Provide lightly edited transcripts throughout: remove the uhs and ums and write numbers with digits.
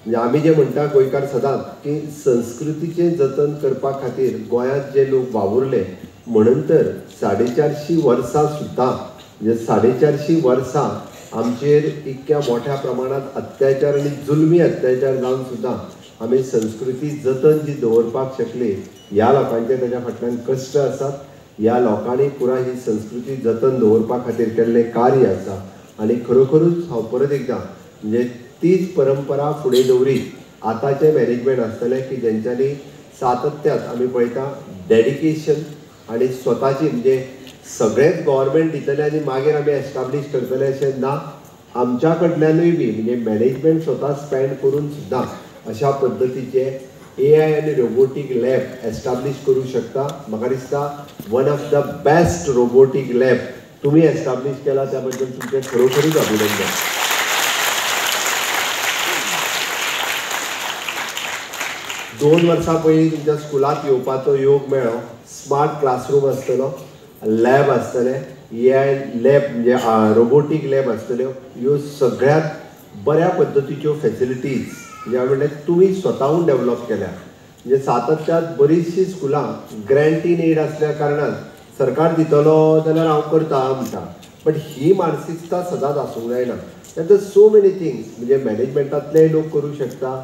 म्हणजे आमी जे म्हणटा गोंयकार सदांच की संस्कृतीचें जतन करपा खातीर गोंयांत जे लोक वावुरले म्हणून तर 450 वर्सां सुद्दां म्हणजे 450 वर्सां आमचेर इतक्या मोठ्या प्रमाणात अत्याचार आनी जुलमी अत्याचार जावन सुद्दां आमी संस्कृती जतन जी दवरपाक शकले. ह्या लोकांचे ताच्या फाटल्यान कश्ट आसात. ह्या लोकांनी पुराय ही संस्कृती जतन दवरपा खातीर केल्लें कार्य आसा आनी खरोखरूच हांव परत एकदां म्हणजे तीच परंपरा फुडें दवरीत आतांचे मॅनेजमेंट आसतले की जेंच्यांनी सातत्यात आमी पळयता डेडिकेशन आनी स्वताची म्हणजे सगळेंच गव्हर्मेंट दितले आनी मागीर आमी एस्टाब्लीश करतले अशें ना. आमच्या कडल्यानूय बी म्हणजे मॅनेजमेंट स्वता स्पेंड करून सुद्दां अशा पद्दतीचे AI आनी रोबोटीक लॅब एस्टाब्लीश करूं शकता. म्हाका दिसता one of the best robotic lab तुमी एस्टाब्लीश केला त्या बद्दल तुमचें खरोखरूच अभिनंदन. 2 वर्सां पयलीं तुमच्या स्कुलांत येवपाचो योग मेळ्ळो. स्मार्ट क्लासरूम आसतलो, लॅब आसतले, AI लॅब म्हणजे रोबोटीक लॅब आसतल्यो. ह्यो सगळ्यात बऱ्या पद्दतीच्यो फॅसिलिटीज म्हणजे हांवें म्हणलें तुमी स्वताहून डेव्हलप केल्या. म्हणजे सातत्यात बरीचशीं स्कुलां ग्रँट इन एड आसल्या कारणान सरकार दितलो जाल्यार हांव करता म्हणटा. बट ही मानसिकता सदांच आसूंक जायना. That is so many things म्हणजे मॅनेजमेंटांतलेय लोक करूं शकता,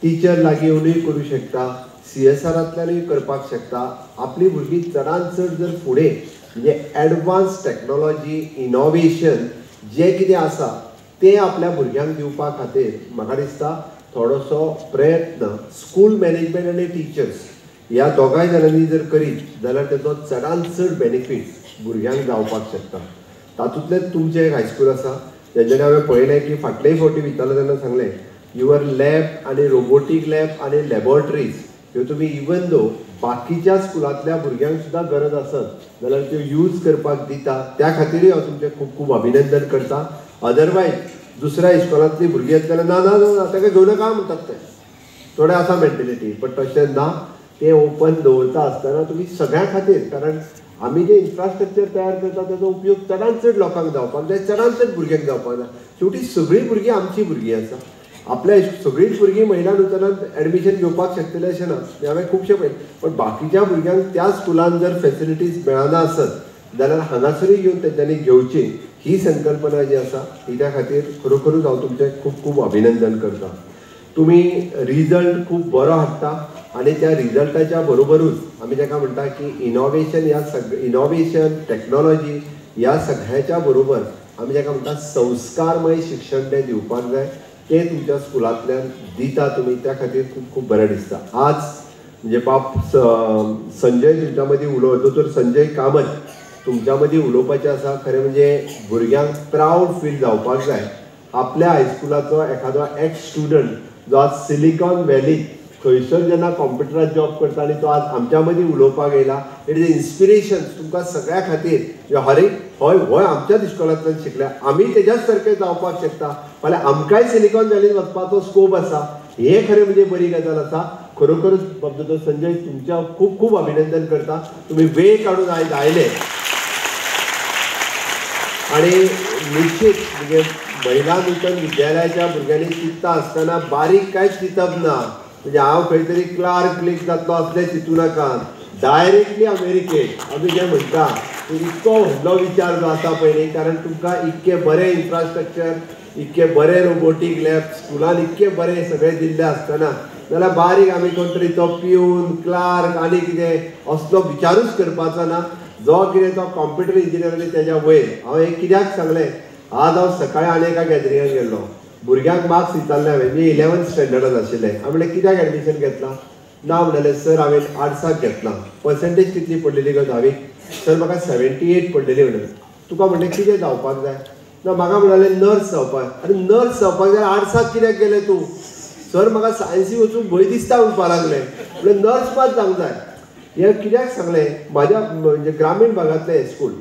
टीचर लागीं येवनूय करूं शकता, CSRांतल्यानूय करपाक शकता. आपली भुरगीं चडांत चड जर फुडें म्हणजे एडवान्स टॅक्नोलॉजी इनोवेशन जें कितें आसा तें आपल्या भुरग्यांक दिवपा खातीर म्हाका दिसता थोडोसो प्रयत्न स्कूल मॅनेजमेंट आनी टिचर्स ह्या दोगांय जाणांनी जर करीत जाल्यार तेचो चडांत चड बेनिफीट भुरग्यांक जावपाक शकता. तातूंतलेंच तुमचें एक हायस्कूल आसा जेन्ना हांवें पळयलें की फाटलेय फावटी वितालो तेन्ना सांगलें युअर लॅब आनी रोबोटीक लॅब आनी लॅबॉरेटरीज ह्यो तुमी इवन दो बाकीच्या स्कुलांतल्या भुरग्यांक सुद्दां गरज आसत जाल्यार त्यो यूज करपाक दिता. त्या खातीरूय हांव तुमचें खूब खूब अभिनंदन करता. अदरवायज दुसऱ्या इस्कॉलांतलीं भुरगीं येतले ना ना ना ताका घेवं नाका म्हणटात ते थोडे आसा मेंटेलिटी. बट तशें ना, तें ओपन दवरता आसतना तुमी सगळ्यां खातीर कारण आमी जे इन्फ्रास्ट्रक्चर तयार करता तेजो उपयोग चडांत चड लोकांक जावपाक जाय, चडांत चड भुरग्यांक जावपाक जाय. शेवटी सगळीं भुरगीं आमचीं भुरगीं आसा. आपल्या सगळींच भुरगीं महिना नूतनांत एडमिशन घेवपाक शकतले अशें ना. हांवें खुबशे पळय पण बाकीच्या भुरग्यांक त्या स्कुलान जर फॅसिलिटीज मेळना आसत जाल्यार हांगासरूय येवन तेंच्यांनी घेवची ही संकल्पना जी आसा ही त्या खातीर खरोखरूच हांव तुमचें खूब खूब अभिनंदन करता. तुमी रिजल्ट खूब बरो हाडटा आनी त्या रिजल्टाच्या बरोबरूच आमी ताका म्हणटा की इनोवेशन टॅक्नोलॉजी ह्या सगळ्याच्या बरोबर आमी ताका म्हणटा संस्कारमय शिक्षण तें दिवपाक जाय. तें तुमच्या स्कुलांतल्यान दिता तुमी त्या खातीर खूब खूब बरें दिसता. आज म्हणजे बाब संजय तुमच्या मदीं उलोवप दोतोर संजय कामत तुमच्या मदीं उलोवपाचें आसा. खरें म्हणजे भुरग्यांक प्रावड फील जावपाक जाय. आपल्या हायस्कुलाचो एखादो एक्स स्टुडंट जो आज सिलिकॉन व्हॅली खंयसर जेन्ना कॉम्प्युटरात जॉब करता आनी तो आज आमच्या मदीं उलोवपाक येयला. इट इज इन्स्पिरेशन तुमकां सगळ्या खातीर. हरे हय हय आमच्याच इस्कॉलांतल्यान शिकल्या आमी तेज्याच सारके जावपाक शकता. फाल्यां आमकांय सिलिकॉन व्हॅलींत वचपाचो स्कोप आसा. हे खरें म्हणजे बरी गजाल आसा. खरोखरूच बाबा संजय तुमच्या खूब खूब अभिनंदन करता. तुमी वेळ काडून आयज आयले आनी निश्चित म्हणजे महिला नूतन विद्यालयाच्या भुरग्यांनी चिंतता आसतना बारीक कांयच चिंतप ना. म्हणजे हांव खंय तरी क्लार्क क्लिक जातलो असलें चिंतू नाका. डायरेक्टली अमेरिकेक आमी जें म्हणटा इतको व्हडलो विचार जो आसा पळय न्ही कारण तुमकां इतके बरें इन्फ्रास्ट्रक्चर इतके बरें रोबोटीक लॅब स्कुलान इतके बरें सगळें दिल्लें आसतना जाल्यार बारीक आमी कोण तरी तो पिवन क्लार्क आनी कितें असलो विचारूच करपाचो ना. जो कितें तो कॉम्प्युटर इंजिनियर आनी तेज्या वयर हांव एक कित्याक सांगलें आज हांव सकाळीं आनी एका गॅदरिंगाक गेल्लो. भुरग्यांक मार्क्स दिताले हांवें मी 11th स्टँडर्डांत आशिल्लें. हांवें म्हणलें कित्याक एडमिशन घेतलां ना म्हणलें सर हांवें आर्ट्साक घेतलां. पर्संटेज कितली पडलेली गो 10वीक सर म्हाका 78 पडलेली म्हणलें. तुका म्हणलें कितें जावपाक जाय ना म्हाका म्हणलें नर्स जावपाक. आनी नर्स जावपाक जाय आर्ट्साक कित्याक गेलें तूं सर म्हाका सायन्सी वचून भंय दिसता म्हणपा लागलें. म्हणलें नर्स मात जावंक जाय. हे कित्याक सांगलें म्हाज्या म्हणजे ग्रामीण भागांतलें हें स्कूल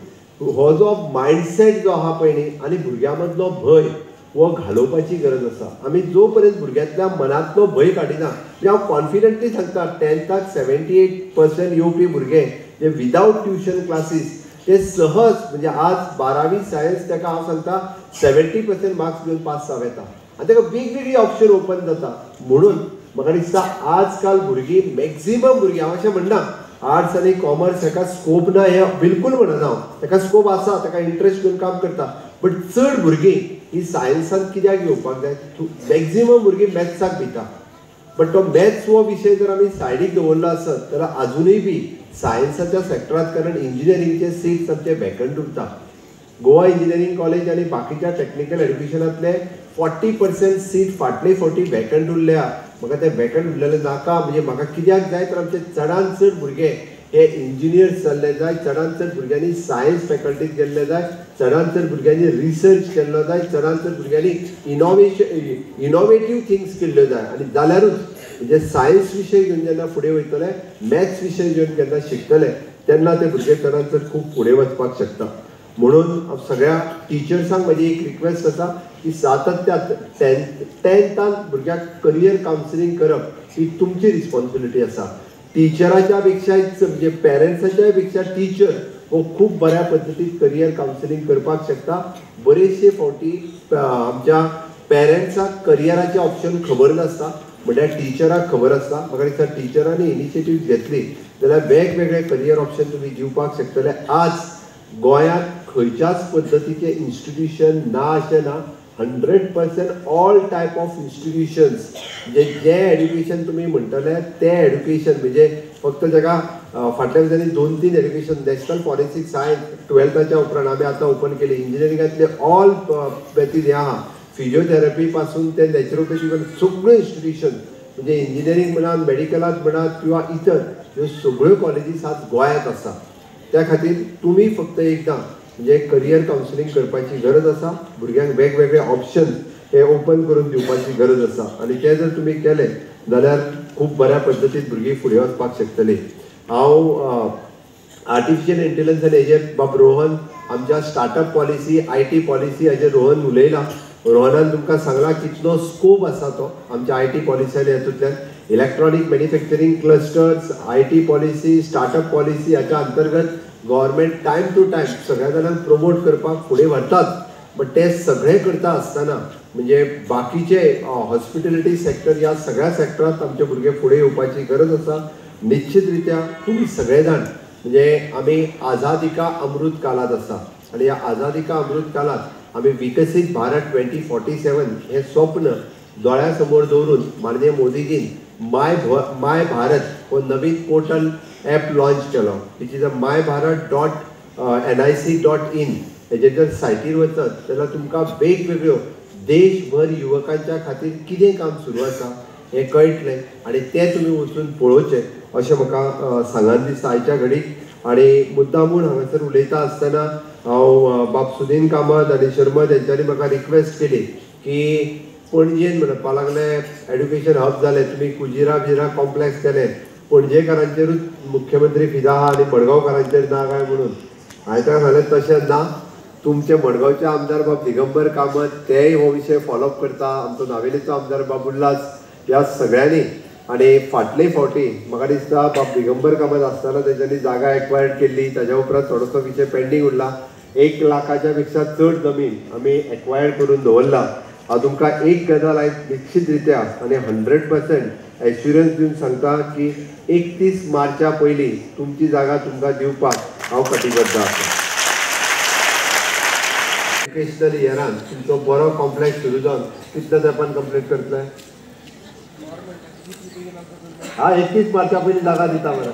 हो जो मायंडसेट जो आहा पळय न्ही आनी भुरग्यां मदलो भंय हो घालोवपाची गरज आसा. आमी जो पर्यंत भुरग्यांतल्या मनांतलो भंय काडिना म्हणजे हांव कॉन्फिडंटली सांगता 10थाक 78% येवपी भुरगे जे विदावट ट्युशन क्लासीस ते सहज म्हणजे आज 12वी सायन्स ताका हांव सांगता 70% मार्क्स घेवन पास जावं येता. आनी ताका वेगवेगळी ऑप्शन ओपन जाता. म्हणून म्हाका दिसता आजकाल भुरगीं मॅक्झिमम भुरगीं, हांव अशें म्हणना आर्ट्स आनी कॉमर्स हाका स्कोप ना हें बिलकूल म्हणना हांव, ताका स्कोप आसा, ताका इंट्रस्ट घेवन काम करता. बट चड भुरगीं ही सायन्सान कित्याक घेवपाक जाय? मॅक्झिमम भुरगीं मॅथ्साक भिता. बट तो मॅथ्स हो विशय जर आमी सायडीक दवरलो आसत जाल्यार अजुनूय बी सायन्साच्या सेक्टरांत, कारण इंजिनियरिंगचे सीट्स आमचे वॅकंट उरता. गोवा इंजिनियरिंग कॉलेज आनी बाकीच्या टॅक्निकल एड्युकेशनांतले 40% सीट फाटले फावटी वॅकंट उरल्या. म्हाका ते वॅकंट उरलेले नाका. म्हणजे म्हाका कित्याक जाय तर आमचे चडांत चड भुरगे हे इंजिनियर्स जाल्ले जाय, चडांत चड भुरग्यांनी सायन्स फॅकल्टीत गेल्ले जाय, चडांत चड भुरग्यांनी रिसर्च केल्लो जाय, चडांत चड भुरग्यांनी इनोवेटीव थिंग्स केल्ल्यो जाय. आनी जाल्यारूच म्हणजे सायन्स विशय घेवन जेन्ना फुडें वयतले, मॅथ्स विशय घेवन जेन्ना शिकतले, तेन्ना ते भुरगे चडांत चड खूब फुडें वचपाक शकता. म्हणून सगळ्या टिचर्सांक म्हजी एक रिक्वेस्ट आसा की सातत्यान 10थांत भुरग्याक करियर कावन्सिलींग करप ही तुमची रिस्पॉन्सिबिलिटी आसा. टिचराच्या पेक्षा म्हणजे पेरंट्साच्या पेक्षा टीचर हो खूब बऱ्या पद्दतीन करियर कावन्सिलींग करपाक शकता. बरेचशे फावटी आमच्या पेरंट्साक करियराचे ऑप्शन खबर नासता, म्हळ्यार टिचराक खबर आसता. म्हाका दिसता टिचरांनी इनिशिएटीव घेतली जाल्यार वेगवेगळे करियर ऑप्शन तुमी दिवपाक शकतले. आज गोंयांत खंयच्याच पद्दतीचे इन्स्टिट्यूशन ना अशें ना. 100% ऑल टायप ऑफ इन्स्टिट्यूशन्स, म्हणजे जे एड्युकेशन तुमी म्हणटले ते एड्युकेशन, म्हणजे फक्त जाका फाटल्या दिसांनी 2-3 एड्युकेशन, नॅशनल फॉरेन्सीक सायन्स 12थाच्या उपरांत आमी आतां ओपन केली. इंजिनियरिंगांतले ऑल पॅथीज हे आहा, फिजिओथेरपी पासून ते नॅचरोपॅथी पर्यंत सगळ्यो इन्स्टिट्यूशन, म्हणजे इंजिनियरिंग म्हणात, मेडिकलांत म्हणात किंवा इतर ह्यो सगळ्यो कॉलेजीस आज गोंयांत आसा. त्या खातीर तुमी फक्त एकदां म्हणजे करियर कावन्सिलींग करपाची गरज आसा. भुरग्यांक वेगवेगळे ऑप्शन हे ओपन करून दिवपाची गरज आसा. आनी ते जर तुमी केले जाल्यार खूब बऱ्या पद्दतीन भुरगीं फुडें वचपाक शकतलीं. हांव आर्टिफिशियल इंटेलिजन्स आनी हेजेर बाब रोहन, आमच्या स्टार्टअप पॉलिसी, IT पॉलिसी हेजेर रोहन उलयला. रोहनान तुमकां सांगला कितलो स्कोप आसा तो आमच्या IT पॉलिसी आनी हेतूंतल्यान. Electronic manufacturing clusters, IT policy, startup policy हाच्या अंतर्गत गव्हर्मेंट टायम टू टायम सगळ्या जाणांक प्रमोट करपाक फुडें व्हरतात. बट ते सगळें करता आसतना म्हणजे बाकीचे हॉस्पिटॅलिटी सेक्टर ह्या सगळ्या सेक्टरांत आमचे भुरगे फुडें येवपाची गरज आसा. निश्चित रित्या तुमी सगळे जाण म्हणजे आमी आझादी का अमृत काळांत आसा. आनी ह्या आझादी का अमृत काळांत आमी विकसीत भारत 2047 हे स्वप्न दोळ्या समोर दवरून माननीय मोदीजीन माय भारत हो नवीन पोर्टल ॲप लॉन्च केलो, विच इज myBharat.nic.in. हेजेर जर सायटीर वचत जाल्यार तुमकां वेगवेगळ्यो देशभर युवकांच्या खातीर कितें काम सुरू आसा हें कळटलें आनी तें तुमी वचून पळोवचें अशें म्हाका सांगान दिसता आयच्या घडीक. आनी मुद्दामून हांगासर उलयता आसतना हांव बाब सुदीन कामत आनी शर्मद हेंच्यांनी म्हाका रिक्वेस्ट केली की पणजेन म्हणपा लागले एड्युकेशन हब जालें, तुमी कुजिरा कॉम्प्लेक्स केलें, पणजेकारांचेरूच मुख्यमंत्री फिदा आहा आनी मडगांवकारांचेर ना काय म्हणून. हांवें ताका सांगलें तशें ना, तुमचे मडगांवचे आमदार बाब दिगंबर कामत तेय हो विशय फॉलोअप करता, आमचो नावेलीचो आमदार बाब उल्हास, ह्या सगळ्यांनी. आनी फाटले फावटी म्हाका दिसता बाब दिगंबर कामत आसतना तेच्यांनी जागा एक्वायर्ड केल्ली, ताज्या उपरांत थोडोसो विशय पेंडींग उरला. 1 लाखाच्या पेक्षा चड जमीन आमी एक्वायर्ड करून दवरला. हांव तुमकां एक गजाल आयज निश्चित रित्या आनी 100% एश्युरन्स दिवन सांगता की 31 मार्चा पयलीं तुमची जागा तुमकां दिवपाक हांव कटिबद्ध आसा. एज्युकेशनल इयरान तुमचो बरो कॉम्प्लेक्स सुरू जावन कितल्या तेंपान कंप्लीट करतले? 31 मार्चा पयलीं जागा दिता मरे,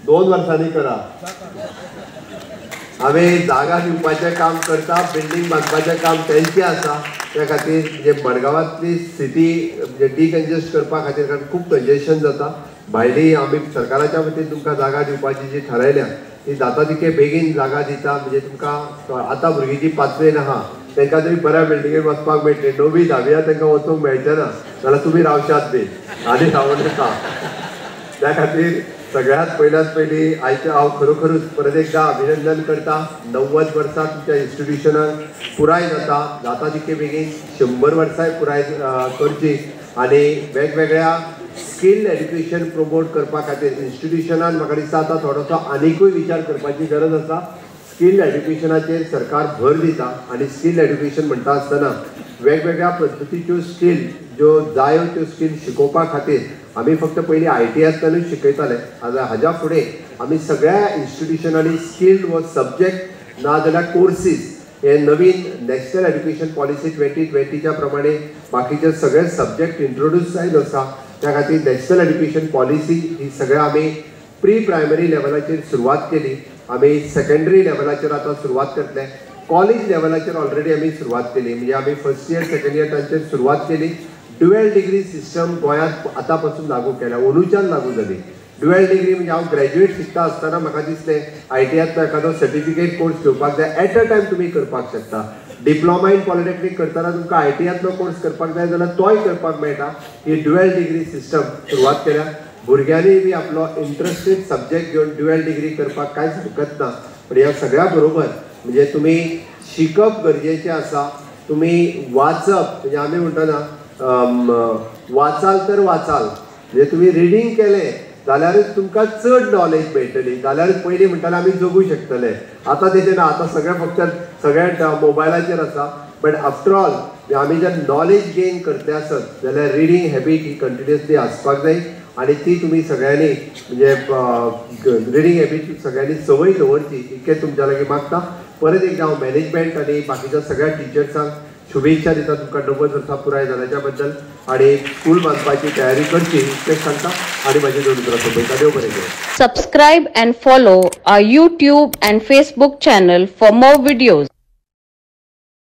2 वर्सांनी करा. आमी जागा दिवपाचें काम करता, बिल्डींग बांदपाचें काम तेंचें आसा. त्या खातीर म्हणजे मडगांवांतली सिटी म्हणजे डिकंजेस्ट करपा खातीर, कारण खूब कंजेशन जाता. भायली आमी सरकाराच्या वतीन तुमकां जागा दिवपाची जी थारायल्या ती जाता तितके बेगीन जागा दिता. म्हणजे तुमकां आतां भुरगीं जी 5वेन आहा तांकां तरी बऱ्या बिल्डिंगेर वचपाक मेळटलें. 9वी 10वी तांकां वचूंक मेळचें ना जाल्यार तुमी रावशात बी आनी रावूं नाका. त्या खातीर सगळ्यात पयली आयच्या हांव खरोखरूच परत एकदा अभिनंदन करता. 90 वर्सां तुमच्या इन्स्टिट्यूशनाक पुराय जाता तितके बेगीन 100 वर्सांय पुराय करची. आनी वेगवेगळ्या स्किल्ड एड्युकेशन प्रमोट करपा खातीर इन्स्टिट्यूशनान म्हाका दिसता आतां थोडोसो आनिकूय विचार करपाची गरज आसा. स्किल्ड एड्युकेशनाचेर सरकार भर दिता आणि स्किल्ड एड्युकेशन म्हणटा आसतना वेगवेगळ्या पद्दतीच्यो स्किल ज्यो जायो त्यो स्किल शिकोवपा खातीर आमी फक्त पयलीं ITआंतल्यानूच शिकयताले. हाज्या फुडें आमी सगळ्या इन्स्टिट्युशनांनी स्किल्ड वो सब्जेक्ट ना जाल्यार कोर्सीस हे नवीन नॅशनल एड्युकेशन पॉलिसी 2020च्या प्रमाणे बाकीचे सगळे सब्जेक्ट इंट्रोड्यूस जायलो आसा. त्या खातीर नॅशनल एड्युकेशन पॉलिसी ही सगळ्या आमी प्री प्रायमरी लेवलाचेर सुरवात केली. आमी सेकंडरी लेवलाचेर आतां सुरवात करतले. कॉलेज लेवलाचेर ऑलरेडी आमी सुरवात केली. म्हणजे आमी फर्स्ट इयर सेकंड इयर तांचेर सुरवात केली. ड्युएल डिग्री सिस्टम गोंयांत आतां पासून लागू केल्या, अंदूच्यान लागू जाली. ड्युएल डिग्री म्हणजे हांव ग्रॅज्युएट शिकता आसतना म्हाका दिसलें ITआंतलो एखादो सर्टिफिकेट कोर्स घेवपाक जाय, एट अ टायम तुमी करपाक शकता. डिप्लोमा इन पॉलिटेक्नीक करतना तुमकां ITआंतलो कोर्स करपाक जाय जाल्यार तोय करपाक मेळटा. ही ड्युएल डिग्री सिस्टम सुरवात केल्या. भुरग्यांनी बी आपलो इंट्रस्टेड सब्जेक्ट घेवन ड्युएल डिग्री करपाक कांयच हरकत ना. पण ह्या सगळ्या बरोबर म्हणजे तुमी शिकप गरजेचें आसा. तुमी वाचप म्हणजे आमी म्हणटा ना वाचाल तर वाचाल, म्हणजे तुमी रिडींग केलें जाल्यारूच तुमकां चड नॉलेज मेळटली. जाल्यारूच पयलीं म्हणटाले आमी जगूं शकतले. आतां तेचें ना, आतां सगळें फक्त सगळ्या मोबायलाचेर आसा. बट आफ्टर ऑल आमी जर नॉलेज गेन करतले आसत जाल्यार रिडींग हॅबीट ही कंटिन्युअसली आसपाक जाय आणि ती तुम्ही सगळ्यांनी म्हणजे रिडींग हॅबीट सगळ्यांनी संवय दवरची इतकें तुमच्या लागीं मागता. परत एकदा हांव मॅनेजमेंट आनी बाकीच्या सगळ्या टिचर्सांक शुभेच्छा दिता तुमकां 90 वर्सां पुराय जाल्याच्या बद्दल. आणि स्कूल बांदपाची तयारी करची तें सांगता आनी म्हाजे दोन उतरां सोंपयता. देव बरें करूं. Subscribe and follow our YouTube and Facebook channel for more videos.